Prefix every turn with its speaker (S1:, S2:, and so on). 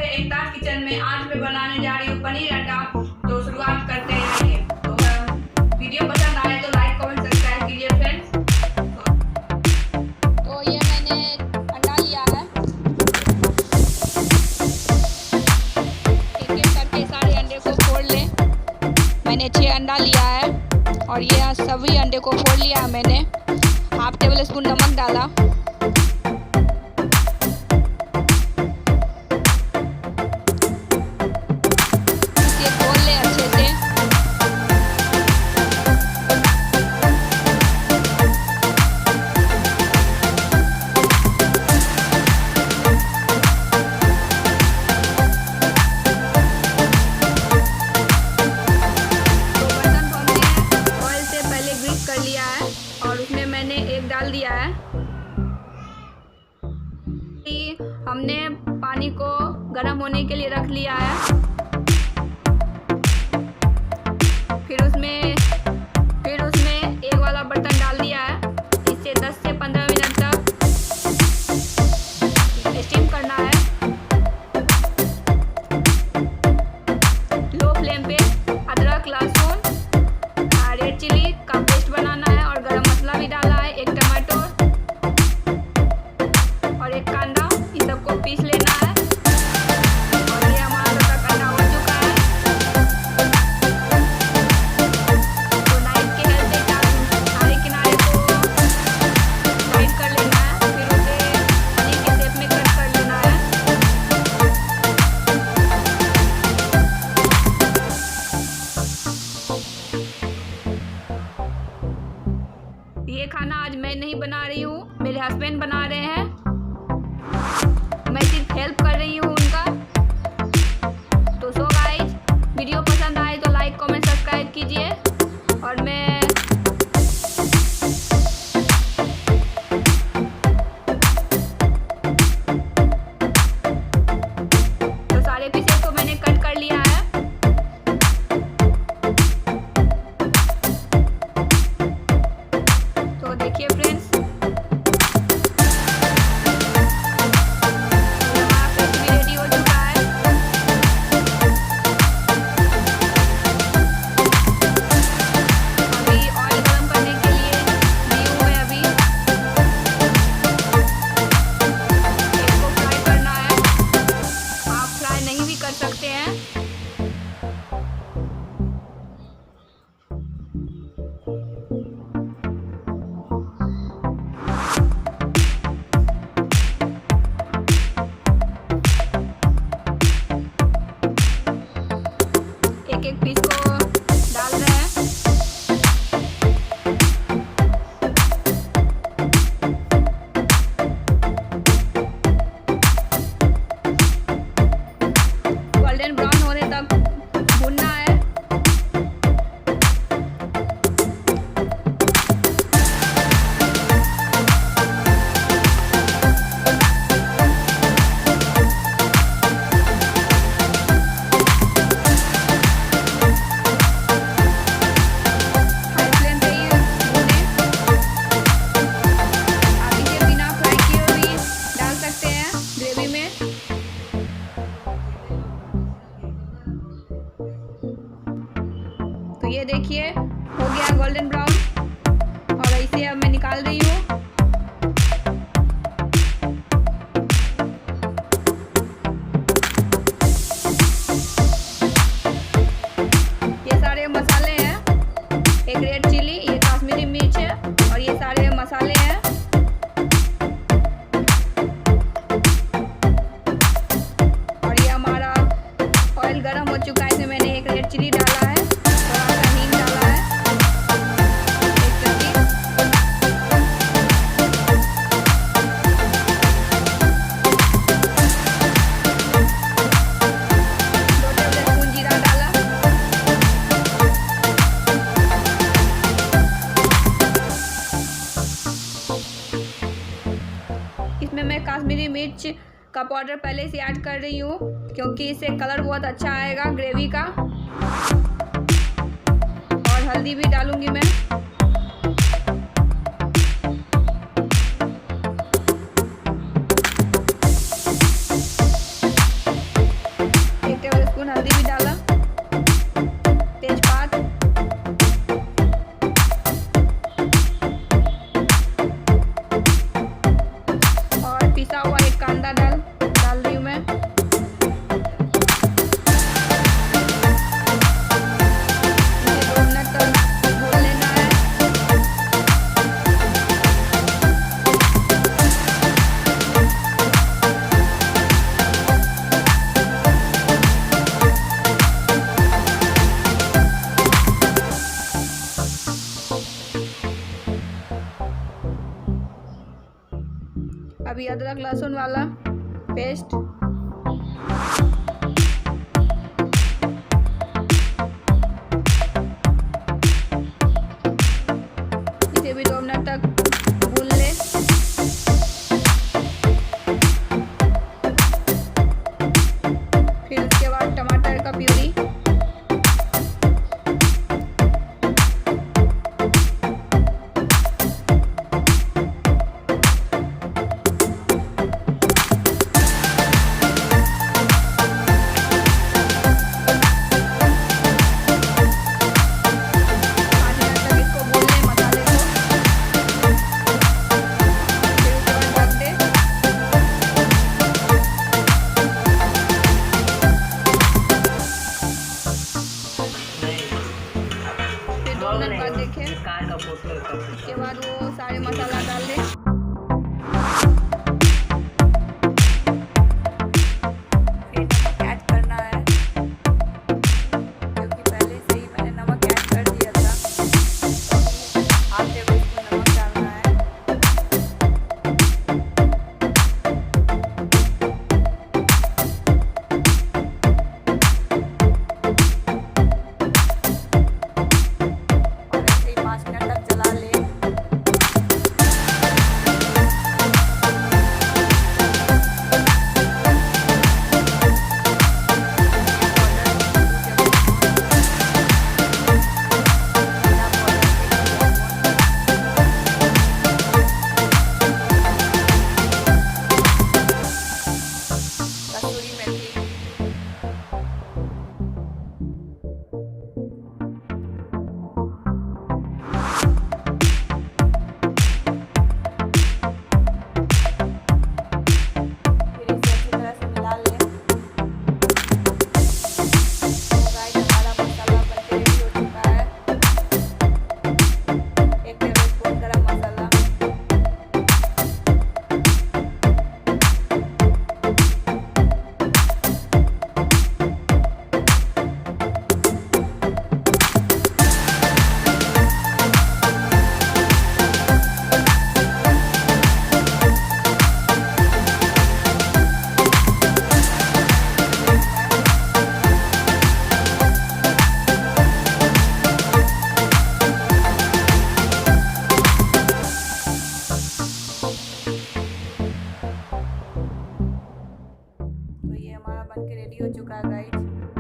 S1: एकता kitchen में। आज मैं बनाने जा रही हूँ पनीर अंडा। तो शुरुआत करते हैं। आइए। तो वीडियो पसंद आए तो लाइक कमेंट सब्सक्राइब कीजिए फ्रेंड्स।
S2: तो ये मैंने अंडा लिया है, एक एक करके सारे अंडे को फोड़ लें। मैंने 6 अंडा लिया है और ये सभी अंडे को फोड़ लिया है मैंने। हाफ टेबल स्पून नमक डाला, इसे खोल ले अच्छे से। कर लिया है और उसमें मैंने एक डाल दिया है। हमने पानी को गर्म होने के लिए रख लिया है। फिर उसमें एक वाला बर्तन डाल दिया है। इसे 10 से 15 मिनट तक स्टीम करना है। लो फ्लेम पे अदरक, लहसुन, रेड चिली का पेस्ट बनाना है और गरम मसाला भी डाला है। एक टमाटो और एक कांदा, इन सबको पीस लेना है। और ये हमारा तक अंडा हो चुका है। तो नाइफ के हेल्प से सारे किनारे को साइड कर लेना है। फिर उसे पनीर के शेप में कट कर लेना है। ये खाना आज मैं नहीं बना रही हूँ, मेरे हस्बैंड बना रहे हैं। मैं सिर्फ हेल्प कर रही हूँ उनका। तो सो गाइस, वीडियो पसंद आए तो लाइक कमेंट सब्सक्राइब कीजिए। और मैं तो सारे पीसेस को मैंने कट कर लिया है। तो देखिए फ्रेंड्स, रेडी हो चुका है। अभी ऑयल गरम करने के लिए दी हूँ मैं। अभी इसको फ्राई करना है। आप फ्राई नहीं भी कर सकते हैं। एक एक पीस को डाल रहे हैं। गोल्डन ब्राउन होने तक भूनना है। तो ये देखिए हो गया गोल्डन ब्राउन और इसे अब मैं निकाल रही हूँ। ये सारे मसाले हैं, एक रेड चिली, ये कश्मीरी मिर्च है और ये सारे मसाले हैं। और ये हमारा ऑयल गर्म हो चुका है। इसमें मैंने एक रेड चिली डाला है, थोड़ा सा हींग डाला है, एक चम्मच। दो टेबलस्पून जीरा डाला। इसमें मैं कश्मीरी मिर्च का पाउडर पहले से ऐड कर रही हूँ क्योंकि इससे कलर बहुत अच्छा आएगा ग्रेवी का। और हल्दी भी डालूंगी मैं। टीस्पून हल्दी भी डाला, तेजपात, और पिसा हुआ एक कांदा डाल रही हूँ मैं। इसे 2 मिनट तक भून लेना है। अभी अदरक लहसुन वाला पेस्ट, इसे भी 2 मिनट तक भून ले। फिर उसके बाद टमाटर का प्यूरी, देखें। उसके बाद वो सारे मसाला डाल दें। फिर नमक ऐड करना है, क्योंकि पहले से ही मैंने नमक ऐड कर दिया था। हाफ टेबल स्पून नमक डालना है। तो ये हमारा बनके रेडी हो चुका है गाइस।